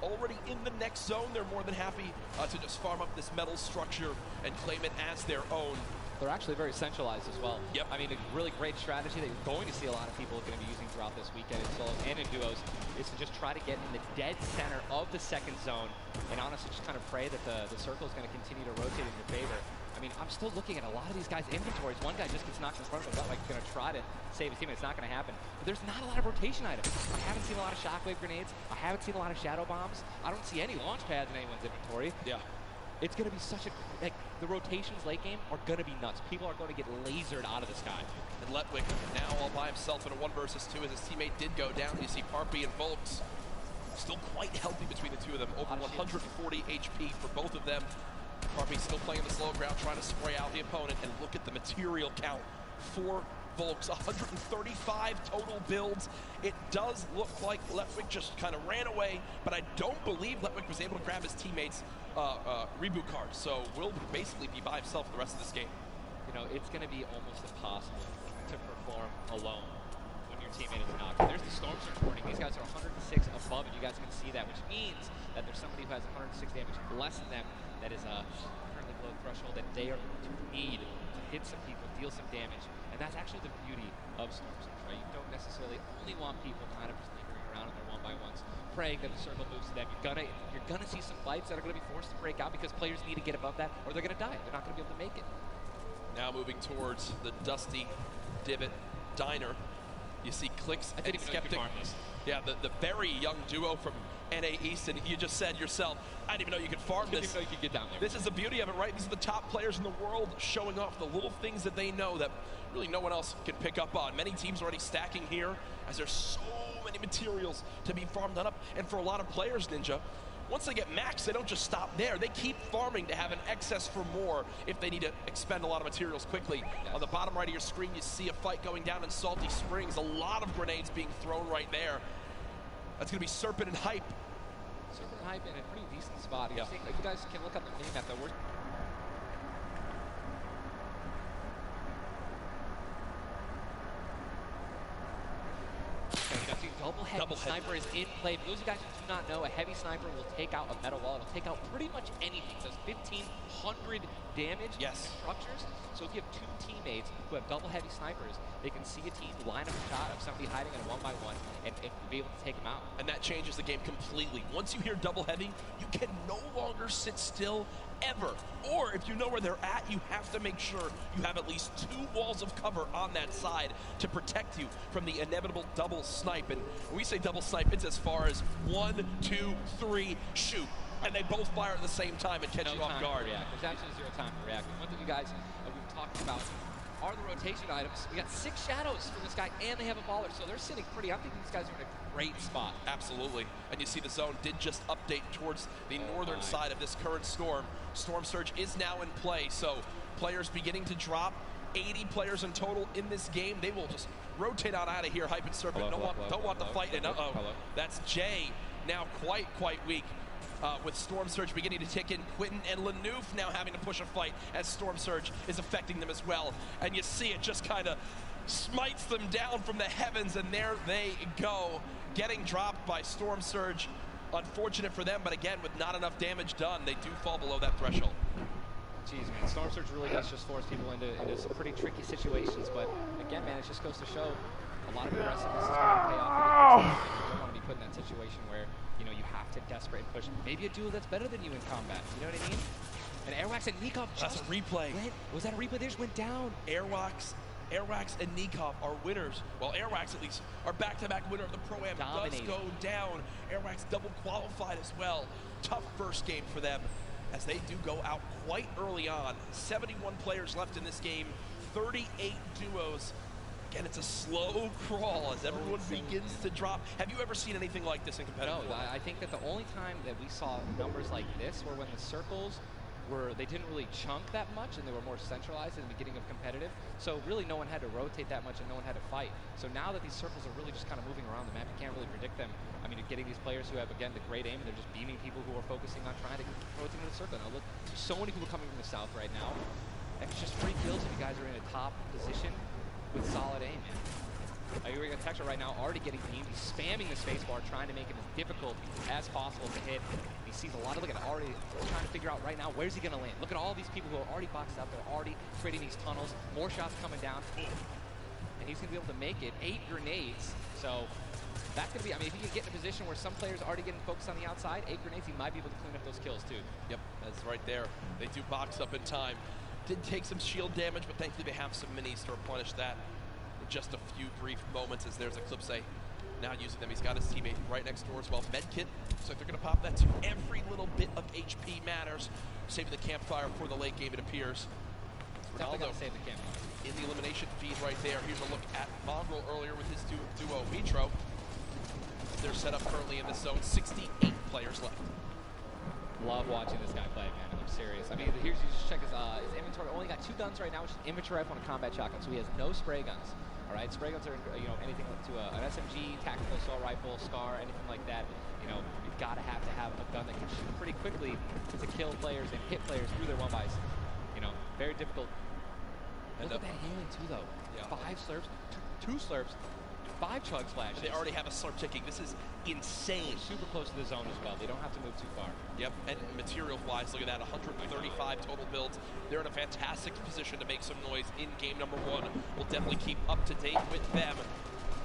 already in the next zone. They're more than happy to just farm up this metal structure and claim it as their own.
They're actually very centralized as well.
Yep.
I mean, a really great strategy that you're going to see a lot of people are going to be using throughout this weekend in solos and in duos is to just try to get in the dead center of the second zone and honestly just kind of pray that the circle is going to continue to rotate in your favor. I mean, I'm still looking at a lot of these guys' inventories. One guy just gets knocked in front of him, like he's going to try to save his team. It's not going to happen. But there's not a lot of rotation items. I haven't seen a lot of shockwave grenades. I haven't seen a lot of shadow bombs. I don't see any launch pads in anyone's inventory.
Yeah.
It's going to be such a, like, the rotations late game are going to be nuts. People are going to get lasered out of the sky.
And Letwick now all by himself in a 1 versus 2 as his teammate did go down. You see Parpy and Volks still quite healthy between the two of them. Over 140 HP for both of them. Parpy still playing the slow ground, trying to spray out the opponent. And look at the material count for Volks. 135 total builds. It does look like Letwick just kind of ran away, but I don't believe Letwick was able to grab his teammates' reboot card. So will basically be by himself the rest of this game.
You know, it's going to be almost impossible to perform alone when your teammate is knocked. There's the Storm Surge warning. These guys are 106 above it. You guys can see that, which means that there's somebody who has 106 damage less than them that is currently below the threshold that they are going to need to hit some people, deal some damage. And that's actually the beauty of Storm Surge, right? You don't necessarily only want people kind of just lingering around in their 1-by-1s, praying that the circle moves to them. You're gonna see some fights that are gonna be forced to break out because players need to get above that or they're gonna die. They're not gonna be able to make it.
Now moving towards the Dusty Divot Diner. You see Clicks and Skeptic. Yeah, the very young duo from NA East, and you just said yourself, I didn't even know you could farm this.
I didn't even know you could get down there.
This is the beauty of it, right? These are the top players in the world showing off the little things that they know that really no one else can pick up on. Many teams already stacking here as there's so many materials to be farmed up. And for a lot of players, Ninja, once they get max, they don't just stop there. They keep farming to have an excess for more if they need to expend a lot of materials quickly. Yes. On the bottom right of your screen, you see a fight going down in Salty Springs. A lot of grenades being thrown right there. That's going to be Serpent and Hype.
Serpent and Hype in a pretty decent spot. Yeah. You guys can look up the name at the worst. Double heavy sniper is in play. For those of you guys who do not know, a heavy sniper will take out a metal wall. It'll take out pretty much anything. It does 1,500 damage to structures. So if you have 2 teammates who have double heavy snipers, they can see a team line up a shot of somebody hiding in a 1-by-1 and be able to take them out.
And that changes the game completely. Once you hear double heavy, you can no longer sit still ever. Or if you know where they're at, you have to make sure you have at least 2 walls of cover on that side to protect you from the inevitable double snipe. And when we say double snipe, it's as far as 1, 2, 3, shoot. And they both fire at the same time and catch you off guard.
There's actually 0 time to react. One thing you guys we've talked about are the rotation items. We got 6 shadows for this guy, and they have a baller, so they're sitting pretty. I think these guys are in a great spot.
Absolutely. And you see the zone did just update towards the northern side of this current storm. Storm Surge is now in play, so players beginning to drop. 80 players in total in this game. They will just rotate on out of here. Hype and Serpent don't want the fight. And that's Jay now quite weak. With Storm Surge beginning to tick in. Quentin and Lanouf now having to push a fight as Storm Surge is affecting them as well. And you see it just kind of smites them down from the heavens, and there they go. Getting dropped by Storm Surge. Unfortunate for them, but again, with not enough damage done, they do fall below that threshold.
Jeez, man, Storm Surge really does just force people into some pretty tricky situations, but again, man, it just goes to show a lot of aggressiveness is going to pay off. You don't want to be put in that situation where, you know, you have to desperate and push. Maybe a duo that's better than you in combat, you know what I mean? And Airwax and Nikov
just... That's a replay.
Was that a replay? They just went down.
Airwax and Nikov are winners. Well, Airwax at least are back-to-back winner of the Pro-Am. Does go down. Airwax double qualified as well. Tough first game for them as they do go out quite early on. 71 players left in this game, 38 duos. Again, it's a slow crawl as everyone begins to drop. Have you ever seen anything like this in competitive
play? No, I think that the only time that we saw numbers like this were when the circles they didn't really chunk that much and they were more centralized in the beginning of competitive. So really no one had to rotate that much and no one had to fight. So now that these circles are really just kind of moving around the map, you can't really predict them. I mean, you're getting these players who have, again, the great aim and they're just beaming people who are focusing on trying to rotate into the circle. Now look, there's so many people coming from the south right now. It's just free kills if you guys are in a top position with solid aim, man. You're going to Texture right now, already getting beamed. He's spamming the spacebar, trying to make it as difficult as possible to hit. He sees a lot of, look at it, already trying to figure out right now, where's he going to land? Look at all these people who are already boxed up. They're already creating these tunnels. More shots coming down. And he's going to be able to make it. 8 grenades. So that's going to be, I mean, if he can get in a position where some players are already getting focused on the outside, 8 grenades, he might be able to clean up those kills too.
Yep, that's right there. They do box up in time. Did take some shield damage, but thankfully they have some minis to replenish that. Just a few brief moments as there's Eclipse now using them. He's got his teammate right next door as well. Medkit, so they're going to pop that too. Every little bit of HP matters. Saving the campfire for the late game, it appears.
Definitely got to save the campfire.
In the elimination feed right there. Here's a look at Mongrel earlier with his duo Vitro. They're set up currently in this zone. 68 players left.
Love watching this guy play, man. I'm serious. I mean, here's, you just check his inventory. Only got 2 guns right now, which is inventory rifle and a combat shotgun. So he has no spray guns. All right, spray guns are, you know, anything to an SMG, tactical assault rifle, SCAR, anything like that. You know, you've got to have a gun that can shoot pretty quickly to kill players and hit players through their 1-bys. You know, very difficult. Look at that healing too, though. Yeah. 5 slurps, 2 slurps. 5 chug splashes.
They already have a slurp ticking. This is insane.
Super close to the zone as well. They don't have to move too far.
Yep, and materials-wise, look at that, 135 total builds. They're in a fantastic position to make some noise in game number 1. We'll definitely keep up to date with them.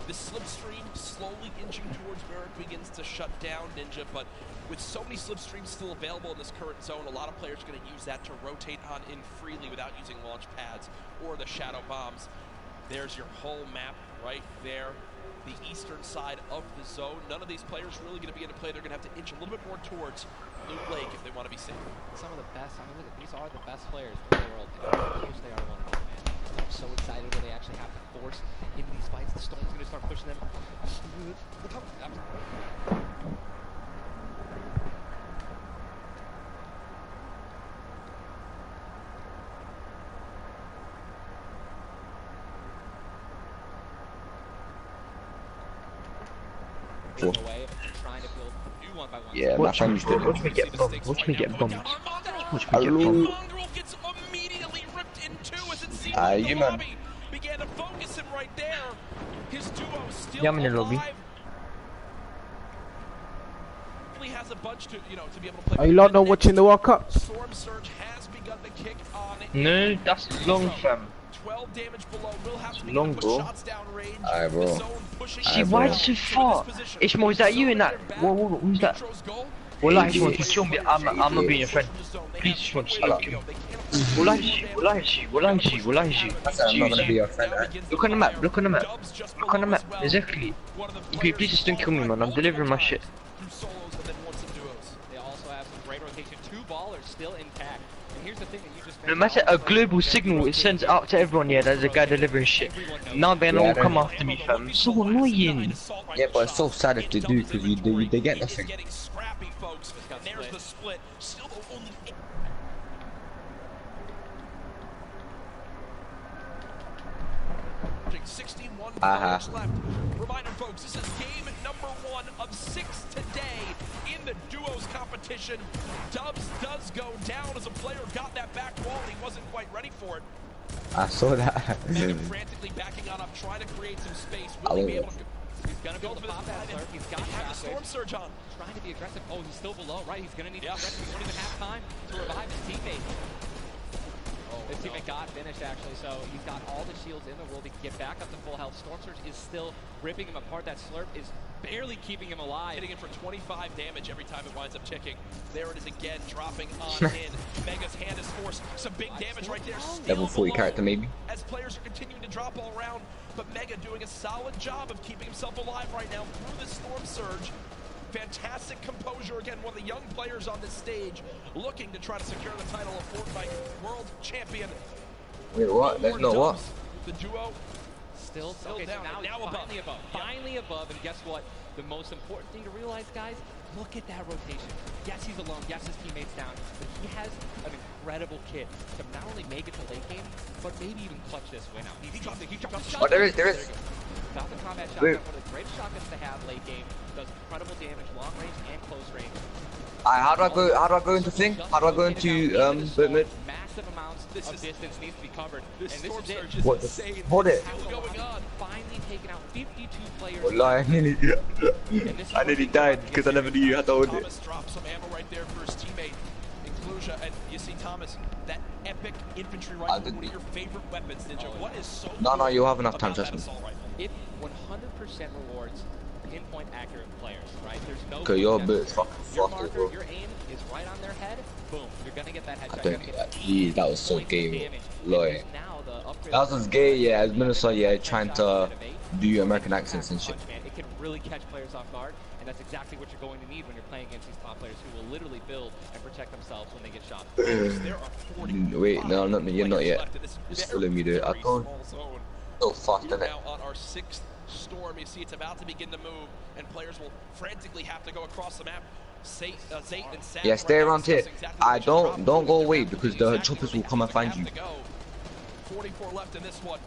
The slipstream slowly inching towards where it begins to shut down Ninja, but with so many slipstreams still available in this current zone, a lot of players are going to use that to rotate on in freely without using launch pads or the shadow bombs. There's your whole map right there, the eastern side of the zone. None of these players really going to be able to play. They're going to have to inch a little bit more towards Loot Lake if they want to be safe.
Some of the best, I mean, look, these are the best players in the world. And how close they are to one another, man. I'm so excited when they actually have to force into these fights. The Storm's going to start pushing them. Look how...
Yeah, my friends did.
Watch me get bombed. Watch me get bombed. Watch me get bombed.
Gets immediately ripped in 2 as it seems
you man.
began to focus him right there. His duo still
Yeah, I'm in the lobby.
Has a bunch to, you know, to be able to play.
Are you lot not watching the World Cup?
Storm Surge has begun to kick on it.
No, that's long, fam.
12 damage below. Will have to
long, bro.
Shots down range.
Alright, bro.
See, why is it so far? Ishmael, is that you in that? Who's that? Wallah, Ishmael, if you kill me, I'm not being your friend. Please, Ishmael, just don't kill me. Wallah,
I'm not gonna be your friend, right?
Look on the map, look on the map. Look on the map, exactly. Okay, please just don't kill me, man. I'm delivering my shit.
They also have some great rotation. 2 ballers still intact. And here's the thing that you just
No matter a global signal, it sends out to everyone, yeah, there's a guy delivering shit. Now they're all come after me, fam. So annoying.
Yeah, but it's so sad if they do, because they get nothing.
61 players left. Reminder, folks, this is game number 1 of 6 today in the duos competition. Dubs does go down as a player got that back wall and he wasn't quite ready for it.
I saw that.
Mega frantically backing on up, trying to create some space. Will he be able to...
He's gonna be able to pop that slurp. He's got
the storm surge on.
Trying to be aggressive. Oh, he's still below, right? He's gonna need to aggressive. He won't even have time to revive his teammate. His teammate got finished, actually, so he's got all the shields in the world. He can get back up to full health. Storm Surge is still ripping him apart. That slurp is barely keeping him alive.
Hitting him for 25 damage every time it winds up ticking. There it is again, dropping on in. Mega's hand is forced. Some big damage right there.
Level 40 character, maybe.
As players are continuing to drop all around, but Mega doing a solid job of keeping himself alive right now through the Storm Surge. Fantastic composure, again, one of the young players on this stage looking to try to secure the title of Fortnite World Champion.
Wait, what? There's no what?
The duo
still okay,
down.
So now finally above. Finally above, and guess what? The most important thing to realize, guys, look at that rotation. Yes, he's alone. Yes, his teammate's down. But he has an incredible kit to not only make it to late game, but maybe even clutch this win out. He dropped the
Oh, there is.
Got the combat shotgun, one of the greatest shotguns to have late game. Does incredible damage, long range and close range.
How do I go into thing? How do I go into mid?
Massive amounts of distance needs to be covered.
This
and
storm
this
surge
is
is insane.
Hold it.
going on. Finally taking out 52 players.
Wallahi, I nearly died because I never knew you had to hold it.
Thomas dropped some ammo right there for his teammate, Inclusion, and you see Thomas, that epic infantry rifle, one of your favorite weapons, Ninja. What is so
No, you have enough time, trust me.
It 100% rewards pinpoint accurate players, right? There's no.
Okay, your bit's fucking
your
fucked,
marker,
bro.
your aim is right on their head. Boom, you're gonna get that headshot.
I don't get that. Jeez, that was so gay, Lloyd.
Now the upgrade.
That was gay, yeah. As Minnesota, yeah, trying to do American accents and shit.
It can really catch players off guard, and that's exactly what you're going to need when you're playing against these top players who will literally build and protect themselves when they get shot.
Wait, no, not me. You're not yet. Just follow me, dude. I don't. So fast,
We're
innit?
now on our 6th storm. You see it's about to begin to move, and players will frantically have to go across the map. Zayt and Sam
Yeah, stay
right now
around here.
discussing exactly
I
what you
don't
drop.
go away because the choppers will come and find you.
44 left in this one.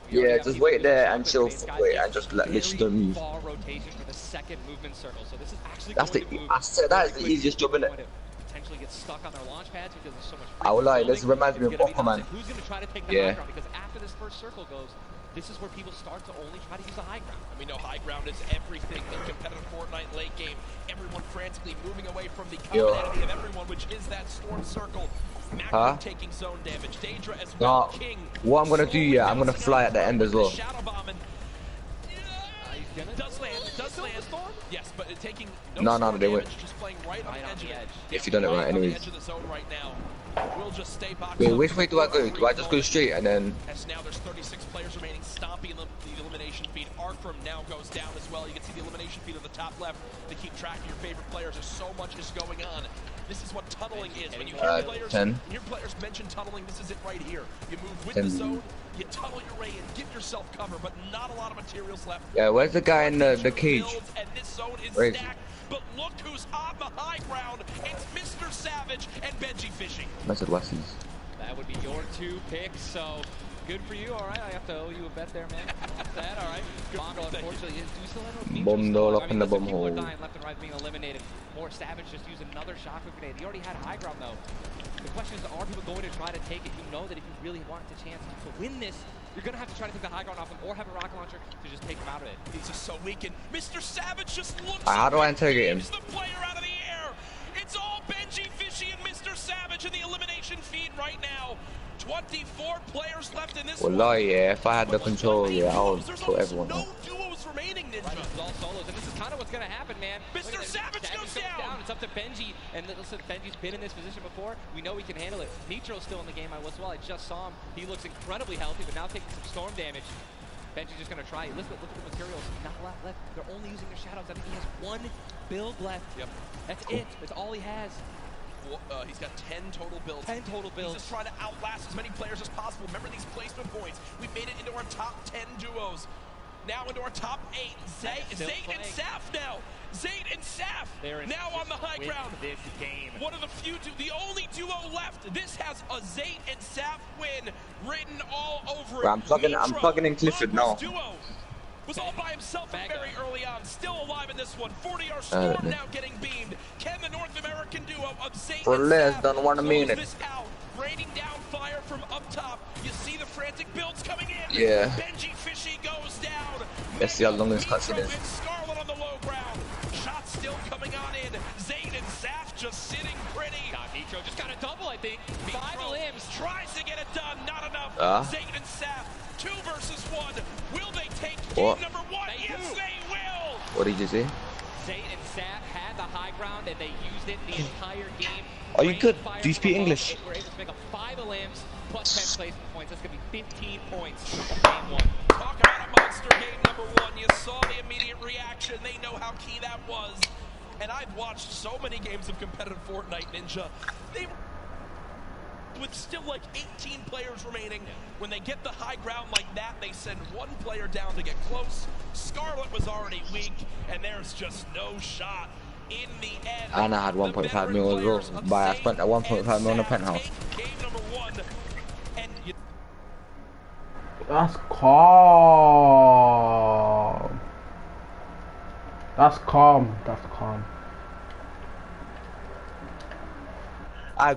Yeah, just wait there and chill. Wait, and just let this don't move.
Far rotation for the second movement circle. So this is actually
That's the.
going to move
I said that is the easiest job, innit?
potentially get stuck on their launch pads because there's so much.
I will lie. This reminds me of Aquaman.
Who's going to try to take the high ground? Because after this first circle goes, this is where people start to only try to use the high ground.
And we know high ground is everything in competitive Fortnite late game. Everyone frantically moving away from the common enemy of everyone, which is that storm circle. Magnum taking zone damage. Daedra as well. King.
What I'm gonna do, yeah, I'm gonna fly at the end as well.
Shadow bombing. Does land. Yes, but taking
No, they won't.
damage, just playing right on the edge.
If you done it right, anyways.
Edge of the zone right now. We'll just stay boxed
Wait,
up.
which way do I go? Do I just go straight and then?
As now there's 36 players remaining. Stompy in the elimination feed. Arkrum now goes down as well. You can see the elimination feed at the top left to keep track of your favorite players. There's so much is going on. This is what tunneling is. When you hear players mention tunneling, this is it right here. You move with the zone, you tunnel your way in, give yourself cover, but not a lot of materials left.
Yeah, where's the guy in the cage?
And this zone is
Where is
stacked. But look who's on the high ground. It's Mr. Savage and Benji Fishing.
Message lessons.
That would be your 2 picks, so good for you. All right, I have to owe you a bet there, man. That, all right. Bondo, unfortunately, do we still have no
Bomb doll up in the
listen,
bomb
people
hole.
are dying left and right, being eliminated. More Savage just used another shotgun grenade. He already had high ground, though. The question is, are people going to try to take it? You know that if you really want the chance to win this, you're going to have to try to take the high ground off him or have a rocket launcher to just take him out of it.
He's just so weak, and Mr. Savage just looks
How do I interrogate him?
the player out of the air. It's all Benji Fishy and Mr. Savage in the elimination feed right now. 24 players left in this
Well,
one.
yeah, if I had the control, yeah, I would put everyone on.
Duos remaining, Ninja.
Right, it's all solos, and this is kind of what's going to happen, man.
Mr. Savage goes down.
It's up to Benji, and listen, Benji's been in this position before. We know he can handle it. Nitro's still in the game as well. I just saw him. He looks incredibly healthy, but now taking some storm damage. Benji's just going to try it. Look at the materials. Not a lot left. They're only using their shadows. I think he has 1 build left.
Yep.
That's it. That's all he has.
He's got 10 total builds.
10 total builds.
He's just trying to outlast as many players as possible. Remember these placement points. We made it into our top 10 duos. Now into our top 8. Zayd and Saf now. Zayd and Saf now on the high ground.
This game.
One of the few, the only duo left. This has a Zayd and Saf win written all over it.
I'm plugging in Clifford now.
Duo was all by himself very early on. Still alive in this one. 40R Storm now getting beamed. Can the North American duo of Zayd
For
and
less
Saf
than 1
close
minute.
this out? Raining down fire from up top. You see the frantic builds coming in.
Yeah.
Benji Fishy goes down.
Let's see how long this cutscene is.
Scarlet on the low ground. Shots still coming on in. Zayd and Saf just sitting pretty.
Nitro just got a double, I think. 5 limbs.
Tries to get it done. Not enough. Zayd and Saf. 2 versus 1. Will they take game number 1? Yes, they will.
What did you say?
Zayd and Saf had the high ground and they used it the entire game.
Are you good? Do you speak English?
We're able to make up 5 limbs plus 10 placement points. That's going to be 15 points for game 1.
Talk about a monster game number 1. You saw the immediate reaction. They know how key that was. And I've watched so many games of competitive Fortnite, Ninja. They, with still like 18 players remaining, when they get the high ground like that, they send 1 player down to get close. Scarlet was already weak, and there's just no shot. In the end,
And I had 1.5 mil as well, but I spent 1.5 mil on a penthouse.
game number 1. And
That's calm. That's calm. That's calm.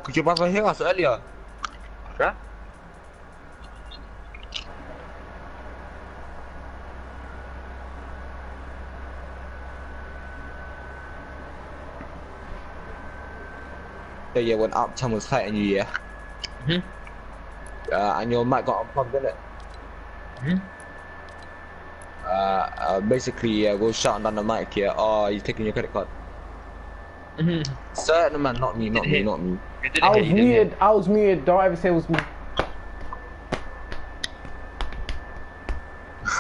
Could your brother hear us earlier? Yeah? Yeah, when Uptown was fighting you, yeah? And your mic got unplugged, didn't it? Basically, yeah, we're shouting down the mic, yeah. Oh, he's taking your credit card. Certain man, not me.
I was muted. Don't ever say it was me.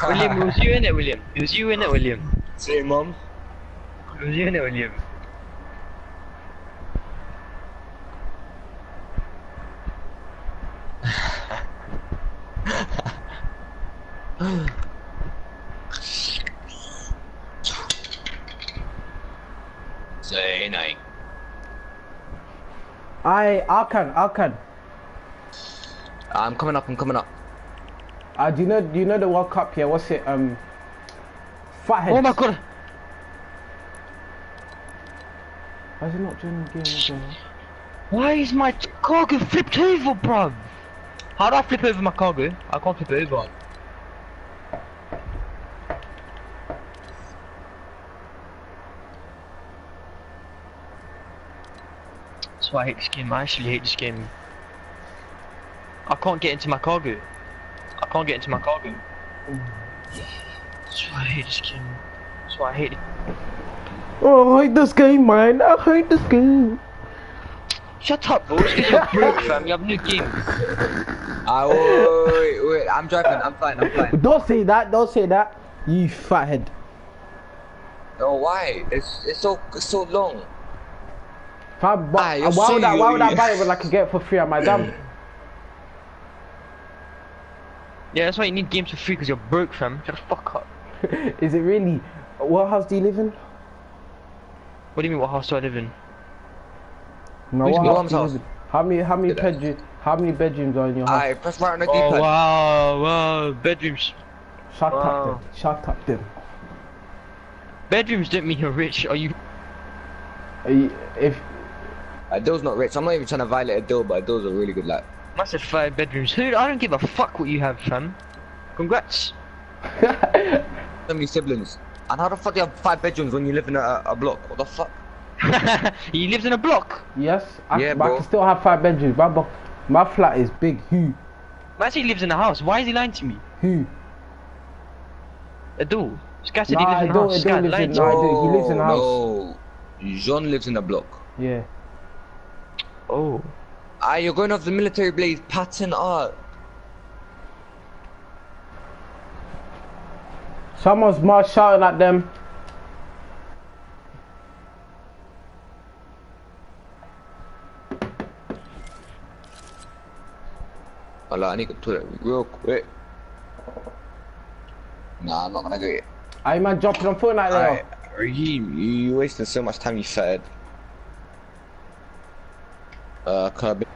William, it was you in it, William. It was you in it, William.
Say, mom.
It was you in it, William.
Say night.
I can.
I'm coming up.
Do you know the World Cup here? What's it? Fatheads.
Oh my god.
Why is it not joining the game?
Why is my cargo flipped over, bruv? How do I flip over my cargo? I can't flip it over. That's why I hate this game. I actually hate this game. I can't get into my cargo. That's why I hate this game. That's why I hate it.
Oh, I hate this game, man. I hate this game.
Shut up, bro. It's because you're broke, fam. You have no game.
Wait. I'm driving. I'm fine.
Don't say that. You fathead.
Oh, why? It's so long.
Why would I buy it when I could get it for free at my dam?
Yeah, that's why you need games for free, because you're broke, fam. Shut the fuck up.
Is it really? What house do you live in?
What do you mean, what house do I live in?
No, what house do you live in? How many bedrooms are in your house?
Press right on the D-pad.
Oh, wow, bedrooms.
Shut up then.
Bedrooms don't mean you're rich, are you?
Adil's not rich. I'm not even trying to violate Adil, but Adil's a really good lad.
Must have 5 bedrooms. I don't give a fuck what you have, fam. Congrats.
So many siblings. And how the fuck do you have 5 bedrooms when you live in a block? What the fuck?
He lives in a block?
Yes,
but
I can still have 5 bedrooms. My flat is big. Who?
Man said he lives in a house. Why is he lying to me?
Who?
Adil. This guy said he lives in a house. This guy lied to me.
He lives in a house.
No. Jean lives in a block.
Yeah.
Oh.
You're going off the military blaze pattern art.
Someone's more shouting at them.
I need to put it real quick. Nah, I'm not gonna do it.
Are you man dropping on Fortnite now?
Alright, Raheem, you wasting so much time, you fed. Kirby.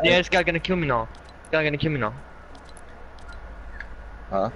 Yeah, this guy gonna kill me now. This guy gonna kill me now.
Huh?